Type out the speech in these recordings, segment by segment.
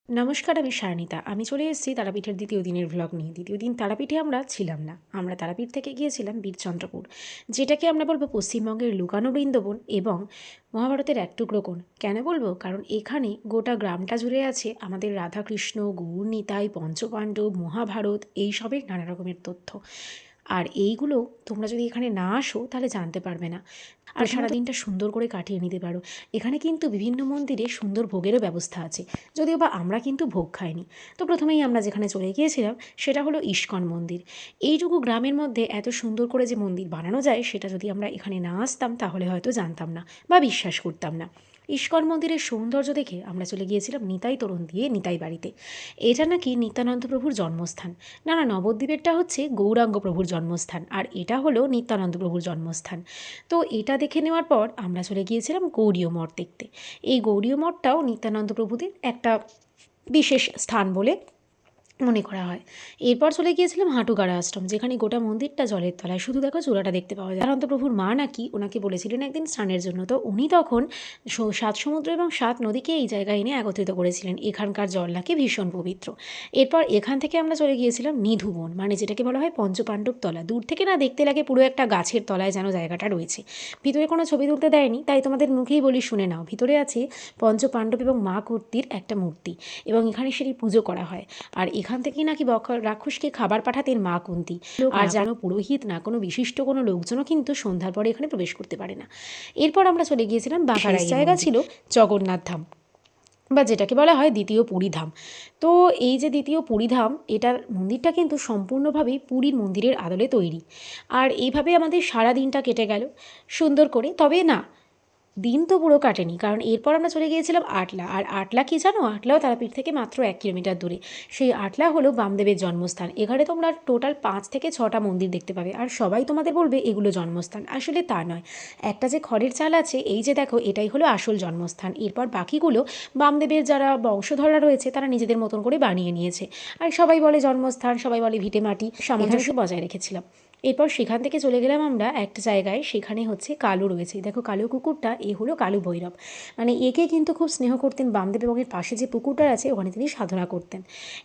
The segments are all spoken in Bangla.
নমস্কার, আমি সায়নিতা। আমি চলে এসেছি তারাপীঠের দ্বিতীয় দিনের ভ্লগ নিয়ে। দ্বিতীয় দিন তারাপীঠে আমরা ছিলাম না। আমরা তারাপীঠ থেকে গিয়েছিলাম বীরচন্দ্রপুর, যেটাকে আমরা বলবো পশ্চিমবঙ্গের লুকানো বৃন্দাবন এবং মহাভারতের এক টুকরো কোণ। কেন বলবো? কারণ এখানে গোটা গ্রামটা জুড়ে আছে আমাদের রাধাকৃষ্ণ, গৌর নিতাই, পঞ্চপাণ্ডব, মহাভারত এইসবের নানা রকমের তথ্য। আর এইগুলো তোমরা যদি এখানে না আসো তাহলে জানতে পারবে না, আর সারাদিনটা সুন্দর করে কাটিয়ে নিতে পারো। এখানে কিন্তু বিভিন্ন মন্দিরে সুন্দর ভোগেরও ব্যবস্থা আছে, যদিও বা আমরা কিন্তু ভোগ খাইনি। তো প্রথমেই আমরা যেখানে চলে গিয়েছিলাম সেটা হলো ইস্কন মন্দির। এইটুকু গ্রামের মধ্যে এত সুন্দর করে যে মন্দির বানানো যায় সেটা যদি আমরা এখানে না আসতাম তাহলে হয়তো জানতাম না বা বিশ্বাস করতাম না। ইস্কন মন্দিরের সৌন্দর্য দেখে আমরা চলে গিয়েছিলাম নিতাই তরুণ দিয়ে নিতাই বাড়িতে। এটা নাকি নিত্যানন্দ প্রভুর জন্মস্থান। না না, নবদ্বীপেরটা হচ্ছে গৌরাঙ্গ প্রভুর জন্মস্থান, আর এটা হলো নিত্যানন্দ প্রভুর জন্মস্থান। তো এটা দেখে নেওয়ার পর আমরা চলে গিয়েছিলাম গৌড়ীয় মঠ দেখতে। এই গৌড়ীয় মঠটাও নিত্যানন্দ প্রভুদের একটা বিশেষ স্থান বলে মনে করা হয়। এরপর চলে গিয়েছিলাম হাঁটুগাড়া আশ্রম, যেখানে গোটা মন্দিরটা জলের তলায়, শুধু দেখো চূড়াটা দেখতে পাওয়া যায়। অনন্ত প্রভুর মা নাকি ওনাকে বলেছিলেন একদিন স্নানের জন্য, তো উনি তখন সাত সমুদ্র এবং সাত নদীকে এই জায়গায় এনে একত্রিত করেছিলেন। এখানকার জল নাকি ভীষণ পবিত্র। এরপর এখান থেকে আমরা চলে গিয়েছিলাম নিধুবন, মানে যেটাকে বলা হয় পঞ্চপাণ্ডব তলা। দূর থেকে না দেখতে লাগে পুরো একটা গাছের তলায় যেন জায়গাটা রয়েছে। ভিতরে কোনো ছবি তুলতে দেয়নি, তাই তোমাদের মুখেই বলি, শুনে নাও। ভিতরে আছে পঞ্চপাণ্ডব এবং মা কর্তির একটা মূর্তি, এবং এখানে সেটি পুজো করা হয়। আর এখান থেকেই নাকি রাক্ষসকে খাবার পাঠাতেন মা কুন্তী। আর যেন পুরোহিত না কোনো বিশিষ্ট কোনো লোকজনও কিন্তু সন্ধ্যার পরে এখানে প্রবেশ করতে পারে না। এরপর আমরা চলে গিয়েছিলাম বাঁকারাই। জায়গা ছিল জগন্নাথ ধাম, বা যেটাকে বলা হয় দ্বিতীয় পুরীধাম। তো এই যে দ্বিতীয় পুরীধাম, এটার মন্দিরটা কিন্তু সম্পূর্ণভাবেই পুরীর মন্দিরের আদলে তৈরি। আর এইভাবে আমাদের সারা দিনটা কেটে গেল সুন্দর করে। তবে না, দিন তো পুরো কাটেনি, কারণ এরপর আমরা চলে গিয়েছিলাম আটলা। আর আটলা কি জানো? আটলাও তারাপীঠ থেকে মাত্র 1 কিলোমিটার দূরে। সেই আটলা হলো বামদেবের জন্মস্থান। এখানে তোমরা টোটাল 5 থেকে 6টা মন্দির দেখতে পাবে, আর সবাই তোমাদের বলবে এগুলো জন্মস্থান। আসলে তা নয়। একটা যে খড়ের চাল আছে, এই যে দেখো, এটাই হলো আসল জন্মস্থান। এরপর বাকিগুলো বামদেবের যারা বংশধররা রয়েছে তারা নিজেদের মতন করে বানিয়ে নিয়েছে। আর সবাই বলে জন্মস্থান, সবাই বলে ভিটে মাটি, সামঞ্জস্য বজায় রেখেছিলাম। এরপর সেখান থেকে চলে গেলাম আমরা একটা জায়গায়, সেখানে হচ্ছে কালো রয়েছে। দেখো কালো কুকুরটা, এ হলো কালু ভৈরব। মানে একে কিন্তু খুব স্নেহ করতেন বামদেব, এবং এর পাশে যে পুকুরটা আছে ওখানে তিনি সাধনা করতেন।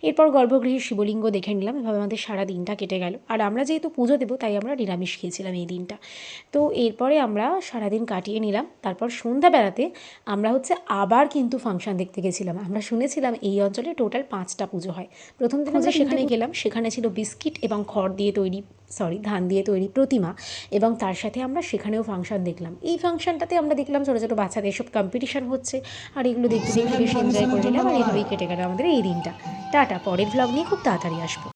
এরপর গর্ভগৃহের শিবলিঙ্গ দেখে নিলাম। এভাবে আমাদের সারা দিনটা কেটে গেল। আর আমরা যেহেতু পুজো দেবো তাই আমরা নিরামিষ খেয়েছিলাম এই দিনটা। তো এরপরে আমরা সারাদিন কাটিয়ে নিলাম। তারপর সন্ধ্যাবেলাতে আমরা হচ্ছে আবার কিন্তু ফাংশন দেখতে গেছিলাম। আমরা শুনেছিলাম এই অঞ্চলে টোটাল 5টা পুজো হয়। প্রথম দিন আমরা সেখানে গেলাম, সেখানে ছিল বিস্কিট এবং খড় দিয়ে তৈরি, ধান দিয়ে তৈরি প্রতিমা, এবং তার সাথে আমরা সেখানেও ফাংশন দেখলাম। এই ফাংশনটাতে আমরা দেখলাম ছোটো ছোটো বাচ্চাদের সব কম্পিটিশান হচ্ছে, আর এগুলো দেখতে দেখতে বেশ এনজয় করে নিলাম। আর এইভাবেই কেটে গেল আমাদের এই দিনটা। টাটা, পরের ভ্লগ নিয়ে খুব তাড়াতাড়ি আসবো।